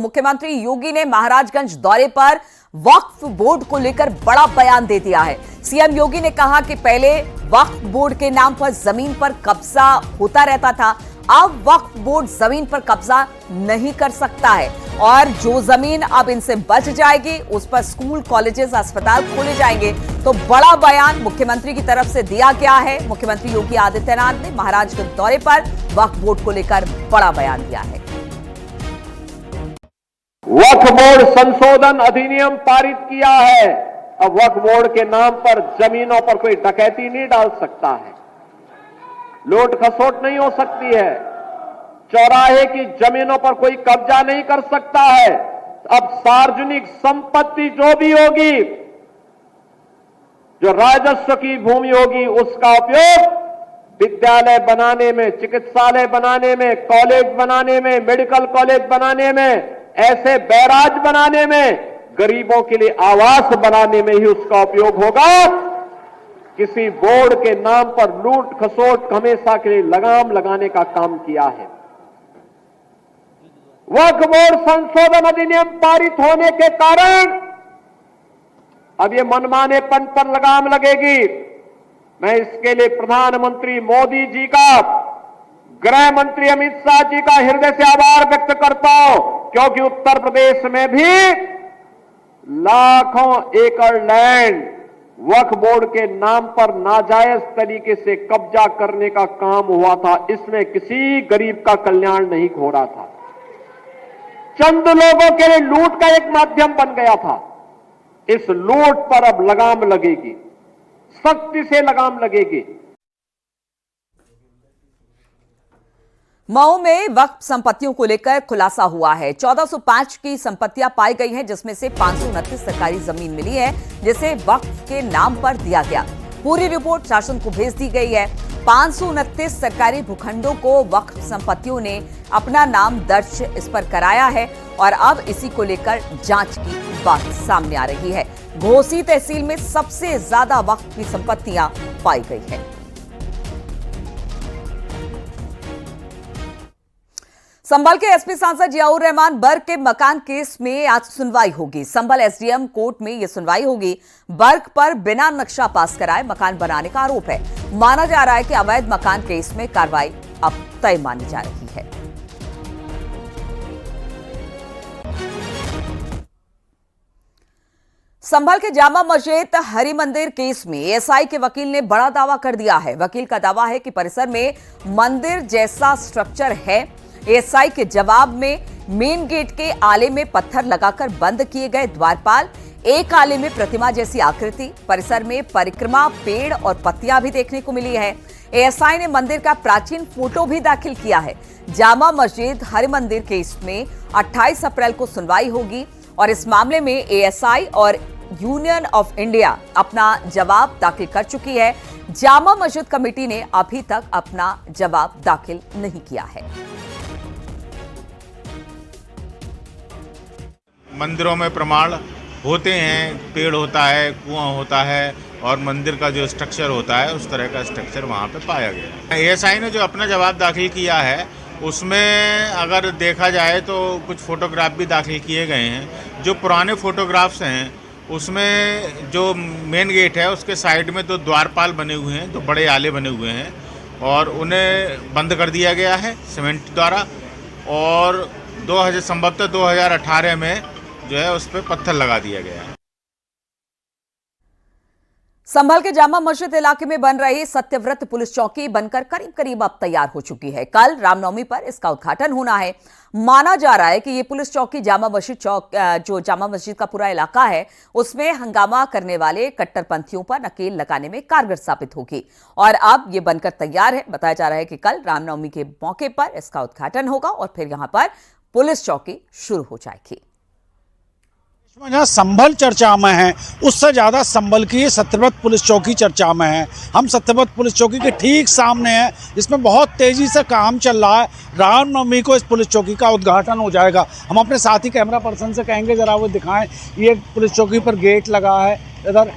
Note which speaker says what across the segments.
Speaker 1: मुख्यमंत्री योगी ने महाराजगंज दौरे पर वक्फ बोर्ड को लेकर बड़ा बयान दे दिया है। सीएम योगी ने कहा कि पहले वक्फ बोर्ड के नाम पर जमीन पर कब्जा होता रहता था, अब वक्फ बोर्ड जमीन पर कब्जा नहीं कर सकता है और जो जमीन अब इनसे बच जाएगी उस पर स्कूल, कॉलेजेस, अस्पताल खोले जाएंगे। तो बड़ा बयान मुख्यमंत्री की तरफ से दिया गया है। मुख्यमंत्री योगी आदित्यनाथ ने महाराजगंज दौरे पर वक्फ बोर्ड को लेकर बड़ा बयान दिया है।
Speaker 2: वक्फ बोर्ड संशोधन अधिनियम पारित किया है। अब वक्फ बोर्ड के नाम पर जमीनों पर कोई डकैती नहीं डाल सकता है, लूट खसोट नहीं हो सकती है, चौराहे की जमीनों पर कोई कब्जा नहीं कर सकता है। अब सार्वजनिक संपत्ति जो भी होगी, जो राजस्व की भूमि होगी, उसका उपयोग विद्यालय बनाने में, चिकित्सालय बनाने में, कॉलेज बनाने में, मेडिकल कॉलेज बनाने में, ऐसे बैराज बनाने में, गरीबों के लिए आवास बनाने में ही उसका उपयोग होगा। किसी बोर्ड के नाम पर लूट खसोट हमेशा के लिए लगाम लगाने का काम किया है। वक्फ बोर्ड संशोधन अधिनियम पारित होने के कारण अब ये मनमानेपन पर लगाम लगेगी। मैं इसके लिए प्रधानमंत्री मोदी जी का, गृह मंत्री अमित शाह जी का हृदय से आभार व्यक्त करता हूं, क्योंकि उत्तर प्रदेश में भी लाखों एकड़ लैंड वक्फ बोर्ड के नाम पर नाजायज तरीके से कब्जा करने का काम हुआ था। इसमें किसी गरीब का कल्याण नहीं हो रहा था, चंद लोगों के लिए लूट का एक माध्यम बन गया था। इस लूट पर अब लगाम लगेगी, सख्ती से लगाम लगेगी।
Speaker 1: मऊ में वक्फ संपत्तियों को लेकर खुलासा हुआ है। 1405 की संपत्तियां पाई गई हैं, जिसमें से 529 सरकारी जमीन मिली है जिसे वक्फ के नाम पर दिया गया। पूरी रिपोर्ट शासन को भेज दी गई है। 529 सरकारी भूखंडों को वक्फ संपत्तियों ने अपना नाम दर्ज इस पर कराया है और अब इसी को लेकर जांच की बात सामने आ रही है। घोसी तहसील में सबसे ज्यादा वक्फ की संपत्तियां पाई गई है। संभल के एसपी सांसद जियाउर रहमान बर्क के मकान केस में आज सुनवाई होगी। संभल एसडीएम कोर्ट में यह सुनवाई होगी। बर्क पर बिना नक्शा पास कराए मकान बनाने का आरोप है। माना जा रहा है कि अवैध मकान केस में कार्रवाई अब तय मानी जा रही है। संभल के जामा मस्जिद हरि मंदिर केस में एएसआई के वकील ने बड़ा दावा कर दिया है। वकील का दावा है कि परिसर में मंदिर जैसा स्ट्रक्चर है। एएसआई के जवाब में मेन गेट के आले में पत्थर लगाकर बंद किए गए द्वारपाल, एक आले में प्रतिमा जैसी आकृति, परिसर में परिक्रमा, पेड़ और पत्तियां भी देखने को मिली है। एएसआई ने मंदिर का प्राचीन फोटो भी दाखिल किया है। जामा मस्जिद हरि मंदिर केस में 28 अप्रैल को सुनवाई होगी और इस मामले में एएसआई और यूनियन ऑफ इंडिया अपना जवाब दाखिल कर चुकी है। जामा मस्जिद कमेटी ने अभी तक अपना जवाब दाखिल नहीं किया है।
Speaker 3: मंदिरों में प्रमाण होते हैं, पेड़ होता है, कुआं होता है और मंदिर का जो स्ट्रक्चर होता है उस तरह का स्ट्रक्चर वहाँ पे पाया गया है। एएसआई ने जो अपना जवाब दाखिल किया है उसमें अगर देखा जाए तो कुछ फोटोग्राफ भी दाखिल किए गए हैं। जो पुराने फोटोग्राफ्स हैं उसमें जो मेन गेट है उसके साइड में 2 द्वारपाल बने हुए हैं, 2 बड़े आले बने हुए हैं और उन्हें बंद कर दिया गया है सीमेंट द्वारा और संभवतः 2018 में जो है उस पर पत्थर लगा दिया गया है।
Speaker 1: संभल के जामा मस्जिद इलाके में बन रही सत्यव्रत पुलिस चौकी बनकर करीब अब तैयार हो चुकी है। कल रामनवमी पर इसका उद्घाटन होना है। माना जा रहा है कि ये पुलिस चौकी जामा मस्जिद जो जामा मस्जिद का पूरा इलाका है उसमें हंगामा करने वाले कट्टरपंथियों पर नकेल लगाने में कारगर साबित होगी और अब ये बनकर तैयार है। बताया जा रहा है कि कल रामनवमी के मौके पर इसका उद्घाटन होगा और फिर यहां पर पुलिस चौकी शुरू हो जाएगी।
Speaker 4: जहाँ संभल चर्चा में है उससे ज़्यादा संभल की सत्यव्रत पुलिस चौकी चर्चा में है। हम सत्यव्रत पुलिस चौकी के ठीक सामने हैं, जिसमें बहुत तेज़ी से काम चल रहा है। रामनवमी को इस पुलिस चौकी का उद्घाटन हो जाएगा। हम अपने साथी कैमरा पर्सन से कहेंगे ज़रा वो दिखाएं। ये पुलिस चौकी पर गेट लगा है, इधर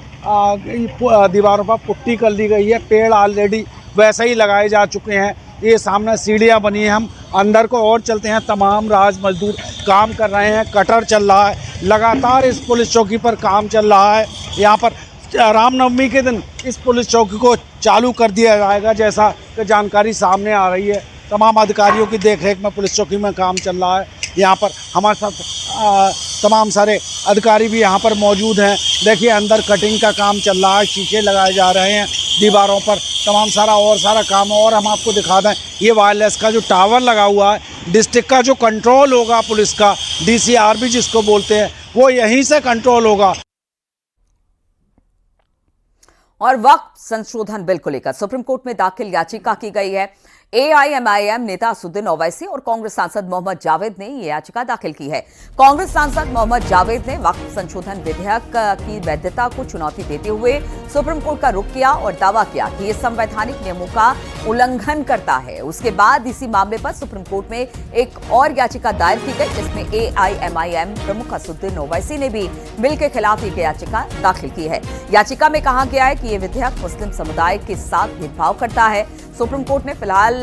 Speaker 4: दीवारों पर पुट्टी कर दी गई है, पेड़ ऑलरेडी वैसे ही लगाए जा चुके हैं। ये सामने सीढ़ियाँ बनी हैं, हम अंदर को और चलते हैं। तमाम राज मजदूर काम कर रहे हैं, कटर चल रहा है, लगातार इस पुलिस चौकी पर काम चल रहा है। यहाँ पर रामनवमी के दिन इस पुलिस चौकी को चालू कर दिया जाएगा, जैसा कि जानकारी सामने आ रही है। तमाम अधिकारियों की देखरेख में पुलिस चौकी में काम चल रहा है। यहाँ पर हमारे साथ तमाम सारे अधिकारी भी यहाँ पर मौजूद हैं। देखिए अंदर कटिंग का काम चल रहा है, शीशे लगाए जा रहे हैं दीवारों पर, तमाम सारा काम। और हम आपको दिखा दें, ये वायरलेस का जो टावर लगा हुआ है, डिस्ट्रिक्ट का जो कंट्रोल होगा पुलिस का, DCRB जिसको बोलते हैं, वो यहीं से कंट्रोल होगा।
Speaker 1: और वक्त संशोधन बिल को लेकर सुप्रीम कोर्ट में दाखिल याचिका की गई है। AIMIM नेता असदुद्दीन ओवैसी और कांग्रेस सांसद मोहम्मद जावेद ने यह याचिका दाखिल की है। कांग्रेस सांसद मोहम्मद जावेद ने वक्फ संशोधन विधेयक की वैधता को चुनौती देते हुए सुप्रीम कोर्ट का रुख किया और दावा किया कि यह संवैधानिक नियमों का उल्लंघन करता है। उसके बाद इसी मामले पर सुप्रीम कोर्ट में एक और याचिका दायर की गई, जिसमें AIMIM प्रमुख असदुद्दीन ओवैसी ने भी बिल के खिलाफ एक याचिका दाखिल की है। याचिका में कहा गया है कि यह विधेयक मुस्लिम समुदाय के साथ भेदभाव करता है। सुप्रीम कोर्ट ने फिलहाल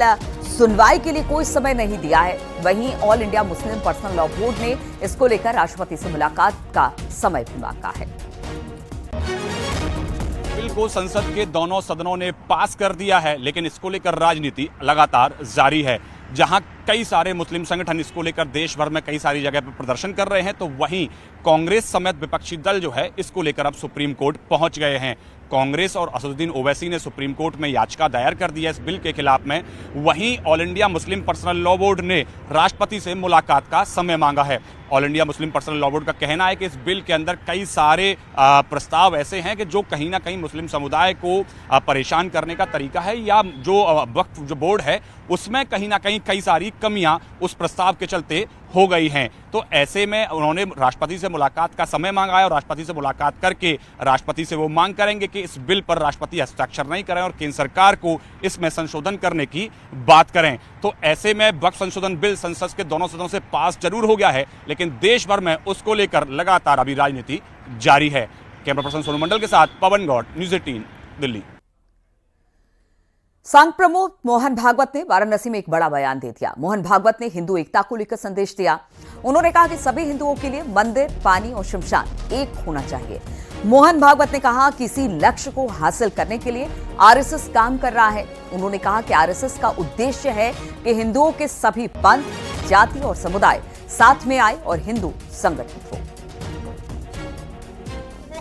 Speaker 1: सुनवाई के लिए कोई समय नहीं दिया है। वहीं all India Muslim personal law board ने इसको लेकर राष्ट्रपति से मुलाकात का समय भी मांगा है।
Speaker 5: बिल को संसद के दोनों सदनों ने पास कर दिया है, लेकिन इसको लेकर राजनीति लगातार जारी है। जहां कई सारे मुस्लिम संगठन इसको लेकर देश भर में कई सारी जगह पर प्रदर्शन कर रहे हैं, तो वहीं कांग्रेस समेत विपक्षी दल जो है इसको लेकर अब सुप्रीम कोर्ट पहुंच गए हैं। कांग्रेस और असदुद्दीन ओवैसी ने सुप्रीम कोर्ट में याचिका दायर कर दी है इस बिल के खिलाफ में। वहीं all India Muslim personal law board ने राष्ट्रपति से मुलाकात का समय मांगा है। All India Muslim personal law board का कहना है कि इस बिल के अंदर कई सारे प्रस्ताव ऐसे हैं कि जो कहीं ना कहीं मुस्लिम समुदाय को परेशान करने का तरीका है, या जो वक्फ जो बोर्ड है उसमें कहीं ना कहीं कई सारी कमियां उस प्रस्ताव के चलते हो गई हैं। तो ऐसे में उन्होंने राष्ट्रपति से मुलाकात का समय मांगा है और राष्ट्रपति से मुलाकात करके राष्ट्रपति से वो मांग करेंगे कि इस बिल पर राष्ट्रपति हस्ताक्षर नहीं करें और केंद्र सरकार को इसमें संशोधन करने की बात करें। तो ऐसे में वक्फ संशोधन बिल संसद के दोनों सदनों से पास जरूर हो गया है, लेकिन देश भर में उसको लेकर लगातार अभी राजनीति जारी है। कैमरा पर्सन सोनू मंडल के साथ पवन गौड़, न्यूज़ 18 दिल्ली।
Speaker 1: संघ प्रमुख मोहन भागवत ने वाराणसी में एक बड़ा बयान दे दिया। मोहन भागवत ने हिंदू एकता को लेकर संदेश दिया। उन्होंने कहा कि सभी हिंदुओं के लिए मंदिर, पानी और शमशान एक होना चाहिए। मोहन भागवत ने कहा कि किसी लक्ष्य को हासिल करने के लिए RSS काम कर रहा है। उन्होंने कहा कि RSS का उद्देश्य है कि हिंदुओं के सभी पंथ, जाति और समुदाय साथ में आए और हिंदू संगठित हो।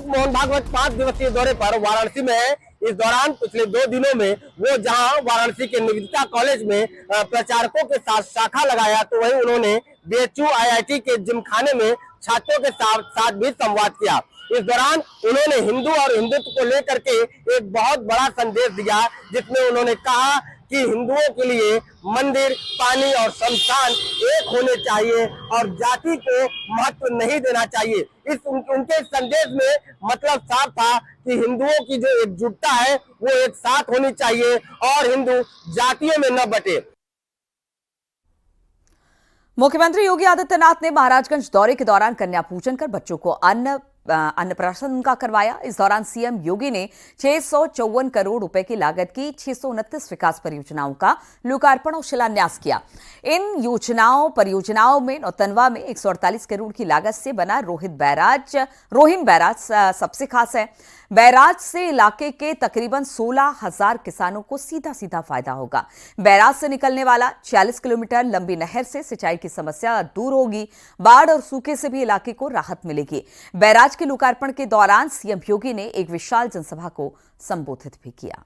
Speaker 6: मोहन भागवत 5 दिवसीय दौरे पर वाराणसी में है। इस दौरान पिछले 2 दिनों में वो जहां वाराणसी के निवेदिता कॉलेज में प्रचारकों के साथ शाखा लगाया, तो वहीं उन्होंने BHU IIT के जिमखाने में छात्रों के साथ भी संवाद किया। इस दौरान उन्होंने हिंदू और हिंदुत्व को लेकर के एक बहुत बड़ा संदेश दिया, जिसमें उन्होंने कहा कि हिंदुओं के लिए मंदिर, पानी और शमशान एक होने चाहिए और जाति को महत्व नहीं देना चाहिए। इस उनके संदेश में मतलब साफ था कि हिंदुओं की जो एकजुटता है वो एक साथ होनी चाहिए और हिंदू जातियों में न बटे।
Speaker 1: मुख्यमंत्री योगी आदित्यनाथ ने महाराजगंज दौरे के दौरान कन्या पूजन कर बच्चों को अन्नप्राशन का करवाया। इस दौरान सीएम योगी ने 654 करोड़ रुपए की लागत की 629 विकास परियोजनाओं का लोकार्पण और शिलान्यास किया। इन परियोजनाओं में नौतनवा में 148 करोड़ की लागत से बना रोहिन बैराज सबसे खास है। बैराज से इलाके के तकरीबन 16,000 किसानों को सीधा फायदा होगा। बैराज से निकलने वाला 40 किलोमीटर लंबी नहर से सिंचाई की समस्या दूर होगी। बाढ़ और सूखे से भी इलाके को राहत मिलेगी। बैराज के लोकार्पण के दौरान सीएम योगी ने एक विशाल जनसभा को संबोधित भी किया।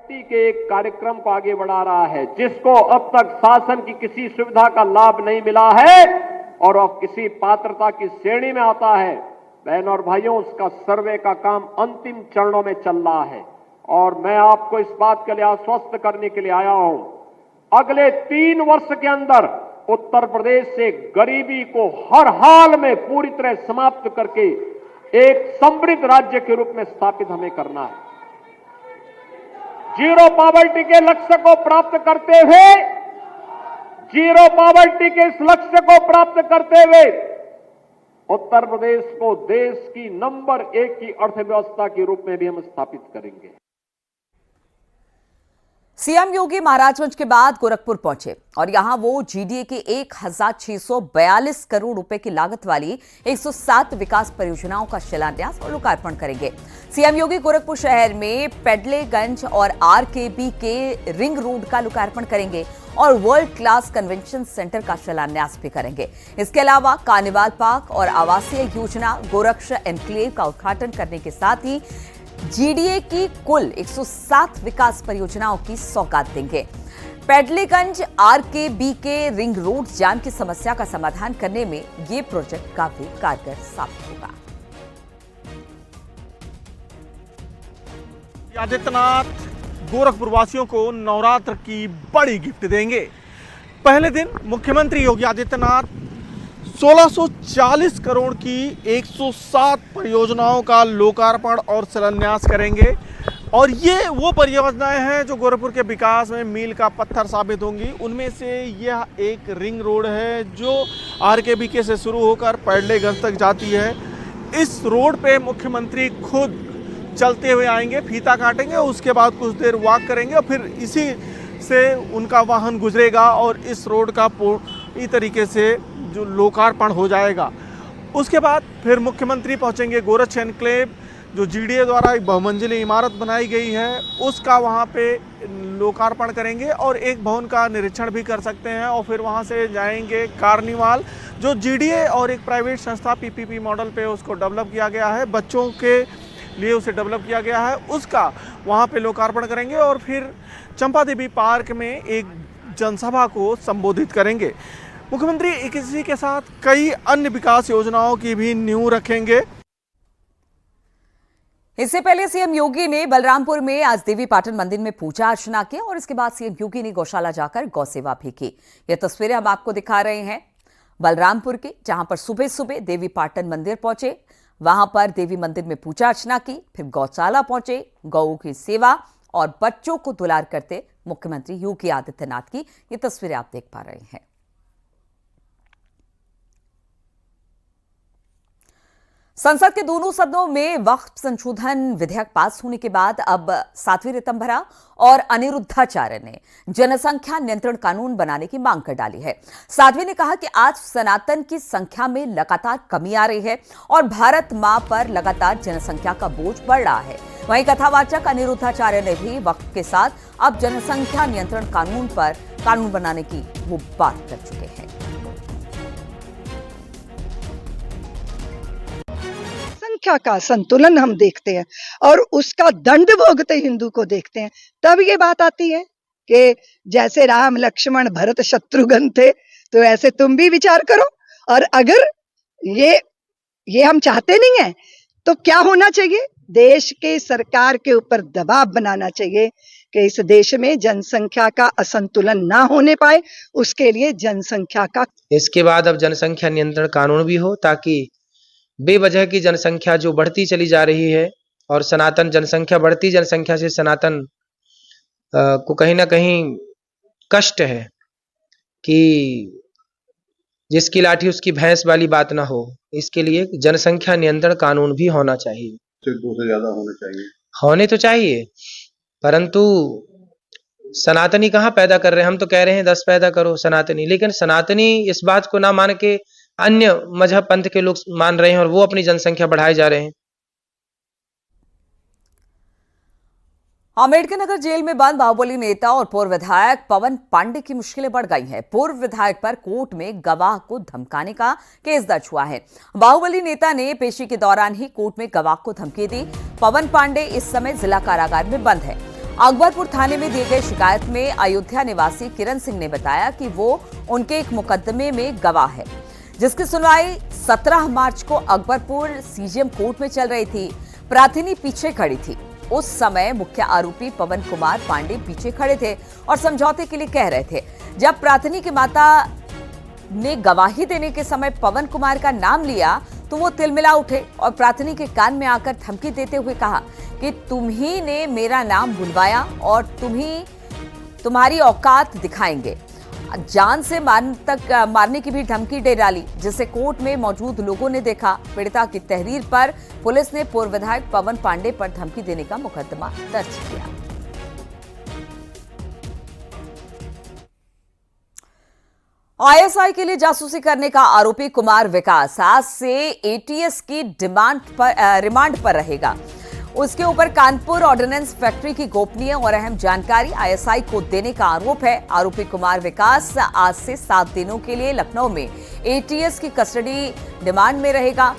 Speaker 2: के एक कार्यक्रम को आगे बढ़ा रहा है, जिसको अब तक शासन की किसी सुविधा का लाभ नहीं मिला है और अब किसी पात्रता की श्रेणी में आता है। बहनों और भाइयों, उसका सर्वे का काम अंतिम चरणों में चल रहा है और मैं आपको इस बात के लिए आश्वस्त करने के लिए आया हूं, अगले 3 वर्ष के अंदर उत्तर प्रदेश से गरीबी को हर हाल में पूरी तरह समाप्त करके एक समृद्ध राज्य के रूप में स्थापित हमें करना है। जीरो पॉवर्टी के लक्ष्य को प्राप्त करते हुए इस लक्ष्य को प्राप्त करते हुए उत्तर प्रदेश को देश की नंबर 1 की अर्थव्यवस्था के रूप में भी हम स्थापित करेंगे।
Speaker 1: सीएम योगी महाराजगंज के बाद गोरखपुर पहुंचे और यहां वो जीडीए के 1642 करोड़ रुपए की लागत वाली 107 विकास परियोजनाओं का शिलान्यास और लोकार्पण करेंगे। सीएम योगी गोरखपुर शहर में पेडलेगंज और आरकेबी के रिंग रोड का लोकार्पण करेंगे और वर्ल्ड क्लास कन्वेंशन सेंटर का शिलान्यास भी करेंगे। इसके अलावा कार्निवाल पार्क और आवासीय योजना गोरक्ष एनक्लेव का उद्घाटन करने के साथ ही जीडीए की कुल 107 विकास परियोजनाओं की सौगात देंगे। पेडलेगंज आरकेबी के रिंग रोड जाम की समस्या का समाधान करने में ये प्रोजेक्ट काफी कारगर साबित होगा।
Speaker 7: आदित्यनाथ गोरखपुर वासियों को नवरात्र की बड़ी गिफ्ट देंगे। पहले दिन मुख्यमंत्री योगी आदित्यनाथ 1640 करोड़ की 107 परियोजनाओं का लोकार्पण और शिलान्यास करेंगे और ये वो परियोजनाएं हैं जो गोरखपुर के विकास में मील का पत्थर साबित होंगी। उनमें से यह एक रिंग रोड है जो आरकेबी से शुरू होकर पेडलेगंज तक जाती है। इस रोड पे मुख्यमंत्री खुद चलते हुए आएंगे, फीता काटेंगे, उसके बाद कुछ देर वॉक करेंगे और फिर इसी से उनका वाहन गुजरेगा और इस रोड का पूरी तरीके से जो लोकार्पण हो जाएगा। उसके बाद फिर मुख्यमंत्री पहुंचेंगे गोरक्ष एनक्लेव, जो जीडीए द्वारा एक बहुमंजिली इमारत बनाई गई है, उसका वहां पे लोकार्पण करेंगे और एक भवन का निरीक्षण भी कर सकते हैं और फिर वहां से जाएंगे कार्निवाल, जो जीडीए और एक प्राइवेट संस्था पीपीपी मॉडल पे उसको डेवलप किया गया है, बच्चों के लिए उसे डेवलप किया गया है, उसका वहाँ पे लोकार्पण करेंगे और फिर चंपा देवी पार्क में एक जनसभा को संबोधित करेंगे। मुख्यमंत्री इसी के साथ कई अन्य विकास योजनाओं की भी नींव रखेंगे।
Speaker 1: इससे पहले सीएम योगी ने बलरामपुर में आज देवी पाटन मंदिर में पूजा अर्चना की और इसके बाद सीएम योगी ने गौशाला जाकर गौ सेवा भी की। ये तस्वीरें हम आपको दिखा रहे हैं बलरामपुर की, जहां पर सुबह सुबह देवी पाटन मंदिर पहुंचे, वहां पर देवी मंदिर में पूजा अर्चना की, फिर गौशाला पहुंचे, गौ की सेवा और बच्चों को दुलार करते मुख्यमंत्री योगी आदित्यनाथ की ये तस्वीरें आप देख पा रहे हैं। संसद के दोनों सदनों में वक्फ संशोधन विधेयक पास होने के बाद अब साध्वी ऋतंभरा और अनिरुद्धाचार्य ने जनसंख्या नियंत्रण कानून बनाने की मांग कर डाली है। साध्वी ने कहा कि आज सनातन की संख्या में लगातार कमी आ रही है और भारत मां पर लगातार जनसंख्या का बोझ बढ़ रहा है। वहीं कथावाचक अनिरुद्धाचार्य ने भी वक्फ के साथ अब जनसंख्या नियंत्रण कानून बनाने की वो बात कर चुके हैं।
Speaker 8: संख्या का संतुलन हम देखते हैं और उसका दंड भोगते हिंदू को देखते हैं, तब ये बात आती है कि जैसे राम लक्ष्मण भरत शत्रुघ्न थे तो ऐसे तुम भी विचार करो। और अगर ये हम चाहते नहीं है तो क्या होना चाहिए? देश के सरकार के ऊपर दबाव बनाना चाहिए कि इस देश में जनसंख्या का असंतुलन ना होने पाए, उसके लिए जनसंख्या का
Speaker 9: इसके बाद अब जनसंख्या नियंत्रण कानून भी हो, ताकि बेवजह की जनसंख्या जो बढ़ती चली जा रही है और सनातन जनसंख्या बढ़ती जनसंख्या से सनातन को कहीं ना कहीं कष्ट है कि जिसकी लाठी उसकी भैंस वाली बात ना हो। इसके लिए जनसंख्या नियंत्रण कानून भी होना चाहिए।
Speaker 10: 2 से ज्यादा होने चाहिए,
Speaker 9: होने तो चाहिए, परंतु सनातनी कहाँ पैदा कर रहे हैं? हम तो कह रहे हैं 10 पैदा करो सनातनी, लेकिन सनातनी इस बात को ना मान के अन्य मजहब पंथ के लोग मान रहे हैं और वो अपनी जनसंख्या बढ़ाए जा रहे हैं।
Speaker 1: अम्बेडकर नगर जेल में बंद बाहुबली नेता और पूर्व विधायक पवन पांडे की मुश्किलें बढ़ गई हैं। पूर्व विधायक पर कोर्ट में गवाह को धमकाने का केस दर्ज हुआ है। बाहुबली नेता ने पेशी के दौरान ही कोर्ट में गवाह को धमकी दी। पवन पांडे इस समय जिला कारागार में बंद है। अकबरपुर थाने में दिए गए शिकायत में अयोध्या निवासी किरण सिंह ने बताया कि वो उनके एक मुकदमे में गवाह है, जिसकी सुनवाई 17 मार्च को अकबरपुर सीजीएम कोर्ट में चल रही थी। प्रार्थनी पीछे खड़ी थी। उस समय मुख्य आरोपी पवन कुमार पांडे पीछे खड़े थे और समझौते के लिए कह रहे थे। जब प्रार्थनी की माता ने गवाही देने के समय पवन कुमार का नाम लिया तो वो तिलमिला उठे और प्रार्थनी के कान में आकर धमकी देते हुए कहा कि तुम ही ने मेरा नाम बुलवाया और तुम्हारी औकात दिखाएंगे। जान से मारने की भी धमकी दे डाली, जिसे कोर्ट में मौजूद लोगों ने देखा। पीड़िता की तहरीर पर पुलिस ने पूर्व विधायक पवन पांडे पर धमकी देने का मुकदमा दर्ज किया। आईएसआई के लिए जासूसी करने का आरोपी कुमार विकास आज से एटीएस की रिमांड पर रहेगा। उसके ऊपर कानपुर ऑर्डिनेंस फैक्ट्री की गोपनीय और अहम जानकारी आईएसआई को देने का आरोप है। आरोपी कुमार विकास आज से 7 दिनों के लिए लखनऊ में एटीएस की कस्टडी रिमांड में रहेगा।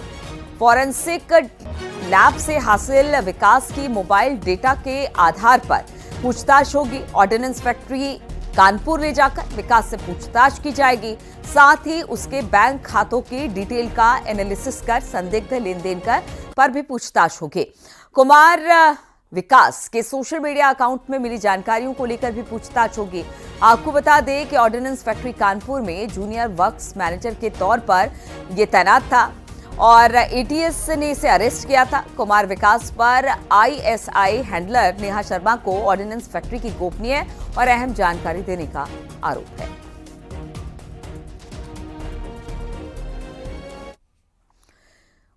Speaker 1: फॉरेंसिक लैब से हासिल विकास की मोबाइल डेटा के आधार पर पूछताछ होगी। ऑर्डिनेंस फैक्ट्री कानपुर ले जाकर विकास से पूछताछ की जाएगी। साथ ही उसके बैंक खातों की डिटेल का एनालिसिस कर संदिग्ध लेन देन पर भी पूछताछ होगी। कुमार विकास के सोशल मीडिया अकाउंट में मिली जानकारियों को लेकर भी पूछताछ होगी। आपको बता दें कि ऑर्डिनेंस फैक्ट्री कानपुर में जूनियर वर्क्स मैनेजर के तौर पर यह तैनात था और एटीएस ने इसे अरेस्ट किया था। कुमार विकास पर आईएसआई हैंडलर नेहा शर्मा को ऑर्डिनेंस फैक्ट्री की गोपनीय और अहम जानकारी देने का आरोप है।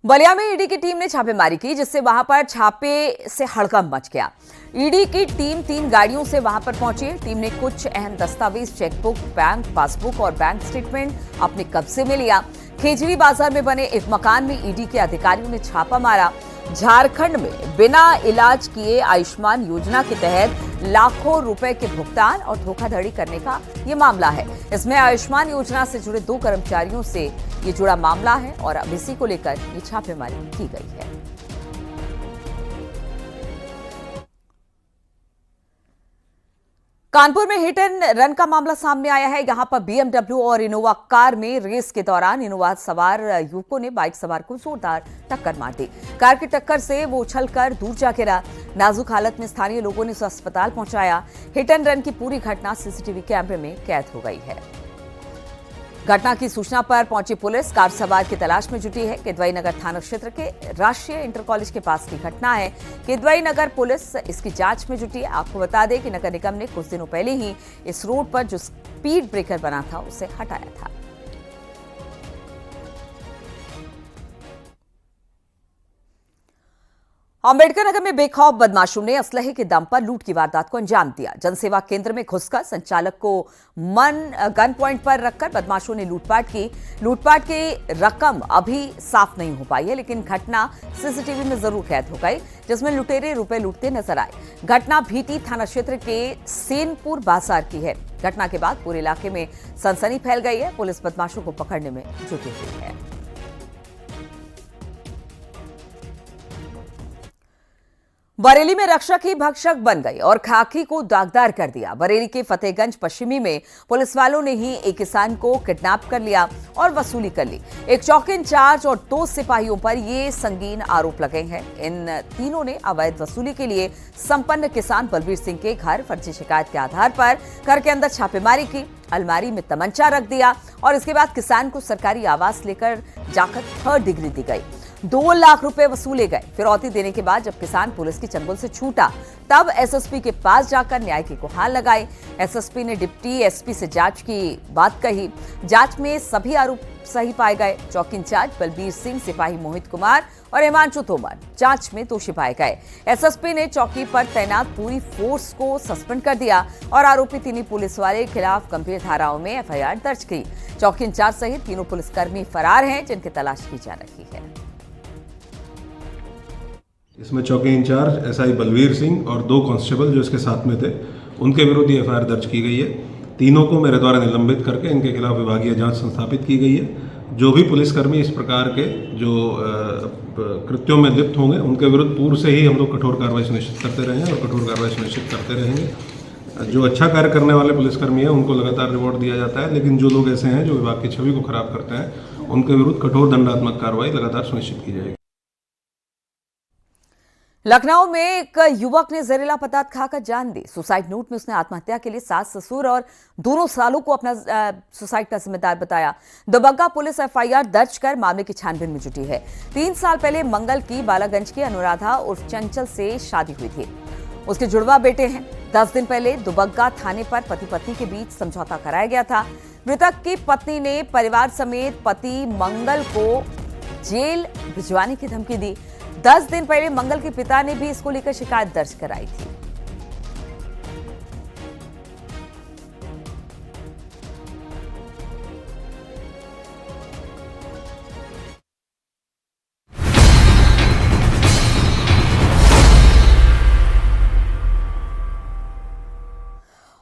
Speaker 1: बलिया में ईडी की टीम ने छापेमारी की, जिससे वहां पर छापे से हड़कंप मच गया। ईडी की टीम 3 गाड़ियों से वहां पर पहुंची। टीम ने कुछ अहम दस्तावेज, चेकबुक, बैंक पासबुक और बैंक स्टेटमेंट अपने कब्जे में लिया। खेजड़ी बाजार में बने एक मकान में ईडी के अधिकारियों ने छापा मारा। झारखंड में बिना इलाज किए आयुष्मान योजना के तहत लाखों रुपए के भुगतान और धोखाधड़ी करने का ये मामला है। इसमें आयुष्मान योजना से जुड़े 2 कर्मचारियों से ये जुड़ा मामला है और अब इसी को लेकर ये छापेमारी की गई है। कानपुर में हिट एंड रन का मामला सामने आया है। यहां पर बीएमडब्ल्यू और इनोवा कार में रेस के दौरान इनोवा सवार युवकों ने बाइक सवार को जोरदार टक्कर मार दी। कार की टक्कर से वो उछलकर दूर जा गिरा। नाजुक हालत में स्थानीय लोगों ने उसे अस्पताल पहुंचाया। हिट एंड रन की पूरी घटना सीसीटीवी कैमरे में कैद हो गई है। घटना की सूचना पर पहुंची पुलिस कार सवार की तलाश में जुटी है। किदवई नगर थाना क्षेत्र के राष्ट्रीय इंटर कॉलेज के पास की घटना है। किदवई नगर पुलिस इसकी जांच में जुटी है। आपको बता दें कि नगर निगम ने कुछ दिनों पहले ही इस रोड पर जो स्पीड ब्रेकर बना था उसे हटाया था। अंबेडकर नगर में बेखौफ बदमाशों ने असलहे के दम पर लूट की वारदात को अंजाम दिया। जनसेवा केंद्र में घुसकर संचालक को गन पॉइंट पर रखकर बदमाशों ने लूटपाट की। लूटपाट की रकम अभी साफ नहीं हो पाई है, लेकिन घटना सीसीटीवी में जरूर कैद हो गई, जिसमें लुटेरे रुपए लूटते नजर आए। घटना भीटी थाना क्षेत्र के सेनपुर बाजार की है। घटना के बाद पूरे इलाके में सनसनी फैल गई है। पुलिस बदमाशों को पकड़ने में जुटी हुई है। बरेली में रक्षक ही भक्षक बन गई और खाकी को दागदार कर दिया। बरेली के फतेहगंज पश्चिमी में पुलिस वालों ने ही एक किसान को किडनैप कर लिया और वसूली कर ली। एक चौकी इंचार्ज और 2 सिपाहियों पर ये संगीन आरोप लगे हैं। इन तीनों ने अवैध वसूली के लिए संपन्न किसान बलबीर सिंह के घर फर्जी शिकायत के आधार पर घर के अंदर छापेमारी की, अलमारी में तमंचा रख दिया और इसके बाद किसान को सरकारी आवास लेकर जाकर 3rd डिग्री दी गई। 2 लाख रुपए वसूले गए। फिरौती देने के बाद जब किसान पुलिस की चंगुल से छूटा, तब एसएसपी के पास जाकर न्याय की गुहार लगाई। एसएसपी ने डिप्टी एसपी से जांच की बात कही। जांच में सभी आरोप सही पाए गए। चौकी इंचार्ज बलबीर सिंह, सिपाही मोहित कुमार और हिमांशु तोमर जांच में दोषी पाए गए। एसएसपी ने चौकी पर तैनात पूरी फोर्स को सस्पेंड कर दिया और आरोपी 3 पुलिस वाले के खिलाफ गंभीर धाराओं में एफआईआर दर्ज की। चौकी इंचार्ज सहित 3 पुलिसकर्मी फरार हैं, जिनकी तलाश की जा रही है।
Speaker 10: इसमें चौकी इंचार्ज एसआई बलबीर सिंह और 2 कांस्टेबल जो इसके साथ में थे, उनके विरुद्ध एफआईआर दर्ज की गई है। तीनों को मेरे द्वारा निलंबित करके इनके खिलाफ विभागीय जांच संस्थापित की गई है। जो भी पुलिसकर्मी इस प्रकार के जो कृत्यों में लिप्त होंगे, उनके विरुद्ध पूर्व से ही हम लोग कठोर कार्रवाई सुनिश्चित करते रहे हैं और कठोर कार्रवाई सुनिश्चित करते रहेंगे। जो अच्छा कार्य करने वाले पुलिसकर्मी हैं, उनको लगातार रिवॉर्ड दिया जाता है, लेकिन जो लोग ऐसे हैं जो विभाग की छवि को खराब करते हैं, उनके विरुद्ध कठोर दंडात्मक कार्रवाई लगातार सुनिश्चित की जाएगी।
Speaker 1: लखनऊ में एक युवक ने जहरीला पदार्थ खाकर जान दी। सुसाइड नोट में उसने आत्महत्या के लिए सास ससुर और दोनों सालों को अपना सुसाइड का जिम्मेदार बताया। दुबग्गा पुलिस एफआईआर दर्ज कर मामले की छानबीन में जुटी है। 3 साल पहले मंगल की बालागंज की अनुराधा उर्फ चंचल से शादी हुई थी। उसके जुड़वा बेटे हैं। 10 दिन पहले दुबग्गा थाने पर पति पत्नी के बीच समझौता कराया गया था। मृतक की पत्नी ने परिवार समेत पति मंगल को जेल भिजवाने की धमकी दी। 10 दिन पहले मंगल के पिता ने भी इसको लेकर शिकायत दर्ज कराई थी।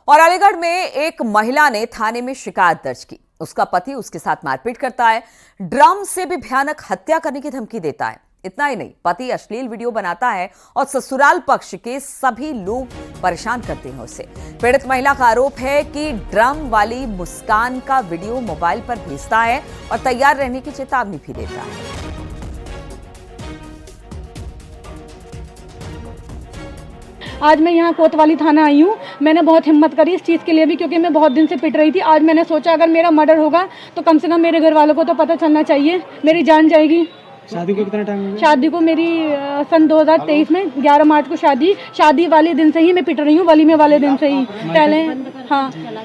Speaker 1: और अलीगढ़ में एक महिला ने थाने में शिकायत दर्ज की। उसका पति उसके साथ मारपीट करता है, ड्रम से भी भयानक हत्या करने की धमकी देता है। इतना ही नहीं, पति अश्लील वीडियो बनाता है और ससुराल पक्ष के सभी लोग परेशान करते हैं उसे। पीड़ित महिला का आरोप है कि ड्रम वाली मुस्कान का वीडियो मोबाइल पर भेजता है और तैयार रहने की चेतावनी भी देता है।
Speaker 11: आज मैं यहाँ कोतवाली थाना आई हूँ। मैंने बहुत हिम्मत करी इस चीज़ के लिए भी, क्योंकि मैं बहुत दिन से पिट रही थी। आज मैंने सोचा अगर मेरा मर्डर होगा तो कम से कम मेरे घर वालों को तो पता चलना चाहिए, मेरी जान जाएगी।
Speaker 12: शादी को कितना टाइम हो गया?
Speaker 11: शादी को मेरी सन 2023 में 11 मार्च को शादी वाले दिन से ही मैं पिट रही हूँ, वलीमे वाले दिन से ही।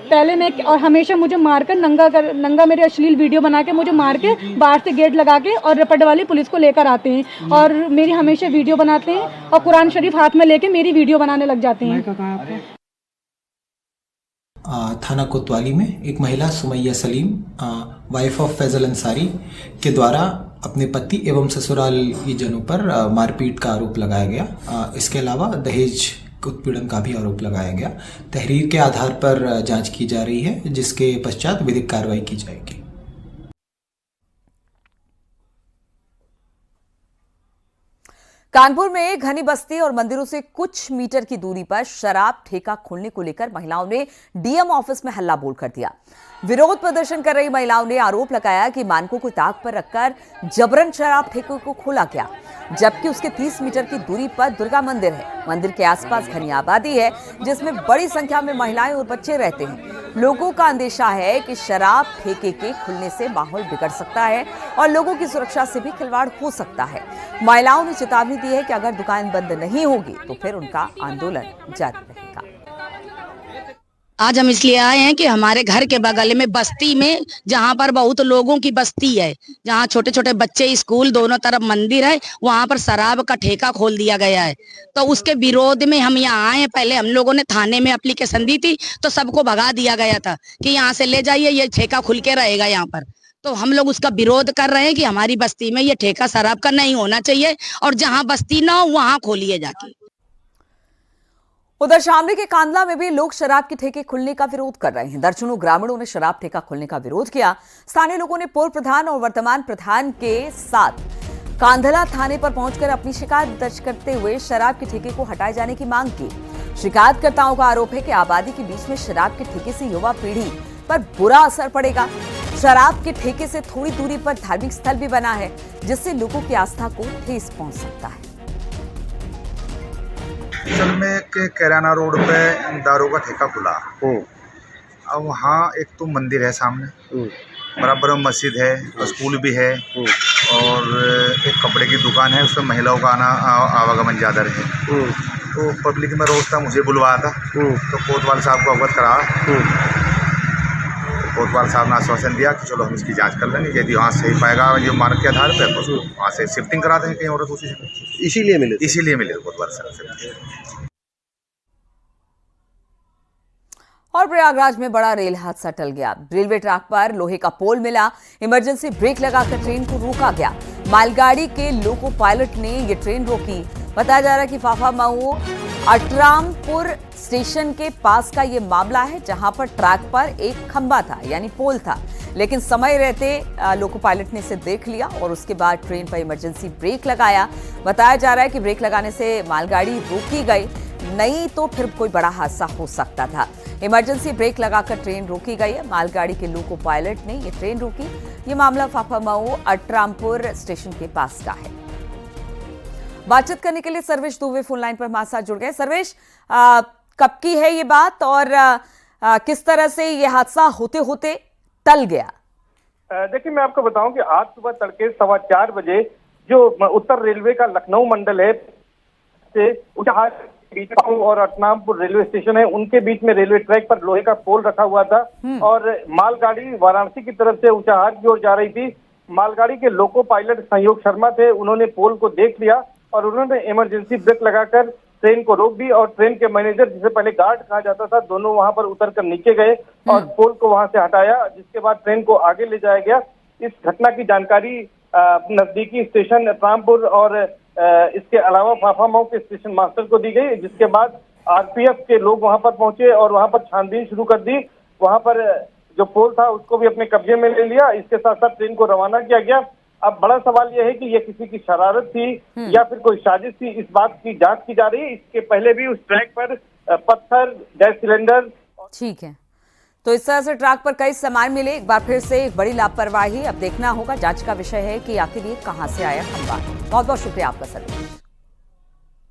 Speaker 11: पहले मैं और हमेशा मुझे मारकर नंगा मेरे अश्लील वीडियो बना के मुझे मार के बाहर से गेट लगा के और रपट वाली पुलिस को लेकर आते हैं और मेरी हमेशा वीडियो बनाते हैं और कुरान शरीफ हाथ में लेके मेरी वीडियो बनाने लग जाते हैं।
Speaker 13: थाना कोतवाली में एक महिला सुमैया सलीम वाइफ ऑफ फैजल अंसारी के द्वारा अपने पति एवं ससुराली जनों पर मारपीट का आरोप लगाया गया। इसके अलावा दहेज उत्पीड़न का भी आरोप लगाया गया। तहरीर के आधार पर जांच की जा रही है, जिसके पश्चात विधिक कार्रवाई की जाएगी।
Speaker 1: कानपुर में घनी बस्ती और मंदिरों से कुछ मीटर की दूरी पर शराब ठेका खोलने को लेकर महिलाओं ने डीएम ऑफिस में हल्ला बोल कर दिया। विरोध प्रदर्शन कर रही महिलाओं ने आरोप लगाया कि मानकों को ताक पर रखकर जबरन शराब ठेके को खोला गया, जबकि उसके 30 मीटर की दूरी पर दुर्गा मंदिर है। मंदिर के आसपास घनी आबादी है, जिसमें बड़ी संख्या में महिलाएं और बच्चे रहते हैं। लोगों का अंदेशा है कि शराब ठेके के खुलने से माहौल बिगड़ सकता है और लोगों की सुरक्षा से भी खिलवाड़ हो सकता है। महिलाओं ने चेतावनी दी है कि अगर दुकान बंद नहीं होगी तो फिर उनका आंदोलन जारी रहेगा।
Speaker 14: आज हम इसलिए आए हैं कि हमारे घर के बगल में बस्ती में, जहाँ पर बहुत लोगों की बस्ती है, जहाँ छोटे छोटे बच्चे, स्कूल, दोनों तरफ मंदिर है, वहाँ पर शराब का ठेका खोल दिया गया है। तो उसके विरोध में हम यहाँ आए हैं। पहले हम लोगों ने थाने में एप्लीकेशन दी थी तो सबको भगा दिया गया था कि यहाँ से ले जाइए, ये ठेका खुल के रहेगा यहाँ पर। तो हम लोग उसका विरोध कर रहे हैं कि हमारी बस्ती में ये ठेका शराब का नहीं होना चाहिए और जहाँ बस्ती ना हो वहाँ खोलिए जाके।
Speaker 1: उधर शामली के कांदला में भी लोग शराब के ठेके खुलने का विरोध कर रहे हैं। दर्जनों ग्रामीणों ने शराब ठेका खुलने का विरोध किया। स्थानीय लोगों ने पूर्व प्रधान और वर्तमान प्रधान के साथ कांदला थाने पर पहुंचकर अपनी शिकायत दर्ज करते हुए शराब के ठेके को हटाए जाने की मांग की। शिकायतकर्ताओं का आरोप है कि आबादी के बीच में शराब के ठेके से युवा पीढ़ी पर बुरा असर पड़ेगा। शराब के ठेके से थोड़ी दूरी पर धार्मिक स्थल भी बना है, जिससे लोगों की आस्था को ठेस पहुंच सकता है।
Speaker 15: असल में के कैराना रोड पे दारू का ठेका खुला। अब वहाँ एक तो मंदिर है सामने, बराबर में मस्जिद है, स्कूल भी है और एक कपड़े की दुकान है। उसमें महिलाओं का आवागमन ज़्यादा रहे तो पब्लिक में रोज था मुझे बुलवाया था तो कोतवाल साहब को अवगत करा। कोतवाल साहब ने आश्वासन दिया कि चलो हम इसकी जांच कर लेंगे, यदि वहाँ सही पाएगा जो मानक के आधार पर तो वहाँ से शिफ्टिंग करा देंगे कहीं और दूसरी जगह। इसीलिए मिले कोतवाल साहब से।
Speaker 1: और प्रयागराज में बड़ा रेल हादसा टल गया। रेलवे ट्रैक पर लोहे का पोल मिला, इमरजेंसी ब्रेक लगाकर ट्रेन को रोका गया। मालगाड़ी के लोको पायलट ने ये ट्रेन रोकी। बताया जा रहा है कि फाफा मऊ अटरामपुर स्टेशन के पास का ये मामला है, जहां पर ट्रैक पर एक खंबा था यानी पोल था, लेकिन समय रहते लोको पायलट ने इसे देख लिया और उसके बाद ट्रेन पर इमरजेंसी ब्रेक लगाया। बताया जा रहा है कि ब्रेक लगाने से मालगाड़ी रोकी गई, नहीं तो फिर कोई बड़ा हादसा हो सकता था। इमरजेंसी ब्रेक लगाकर ट्रेन रोकी गई है। मालगाड़ी के लोको पायलट ने ये ट्रेन रोकी। ये मामला फाफा मऊ अटरामपुर स्टेशन के पास का है। बातचीत करने के लिए सर्वेश दुबे फोन लाइन पर हमारे साथ जुड़ गए। सर्वेश, कब की है ये बात और किस तरह से ये हादसा होते होते टल गया?
Speaker 2: देखिए, मैं आपको बताऊं कि आज सुबह तड़के 4:15 बजे जो उत्तर रेलवे का लखनऊ मंडल है से और अटनामपुर रेलवे स्टेशन है, उनके बीच में रेलवे ट्रैक पर लोहे का पोल रखा हुआ था और मालगाड़ी वाराणसी की तरफ से ऊंचाहार की ओर जा रही थी। मालगाड़ी के लोको पायलट संयोग शर्मा थे, उन्होंने पोल को देख लिया और उन्होंने इमरजेंसी ब्रेक लगाकर ट्रेन को रोक दी और ट्रेन के मैनेजर, जिसे पहले गार्ड कहा जाता था, दोनों वहां पर उतरकर नीचे गए और पोल को वहां से हटाया, जिसके बाद ट्रेन को आगे ले जाया गया। इस घटना की जानकारी नजदीकी स्टेशन रामपुर और इसके अलावा फाफा मऊ के स्टेशन मास्टर को दी गई, जिसके बाद आरपीएफ के लोग वहां पर पहुंचे और वहां पर छानबीन शुरू कर दी। वहां पर जो पोल था उसको भी अपने कब्जे में ले लिया। इसके साथ साथ ट्रेन को रवाना किया गया। अब बड़ा सवाल यह है कि ये किसी की शरारत थी या फिर कोई साजिश थी, इस बात की जांच की जा रही है। इसके पहले भी उस ट्रैक पर पत्थर, गैस सिलेंडर। ठीक है,
Speaker 1: तो इस तरह से ट्रैक पर कई सामान मिले। एक बार फिर से एक बड़ी लापरवाही। अब देखना होगा, जांच का विषय है कि आखिर ये कहां से आया खंबार। बहुत बहुत शुक्रिया आपका सर।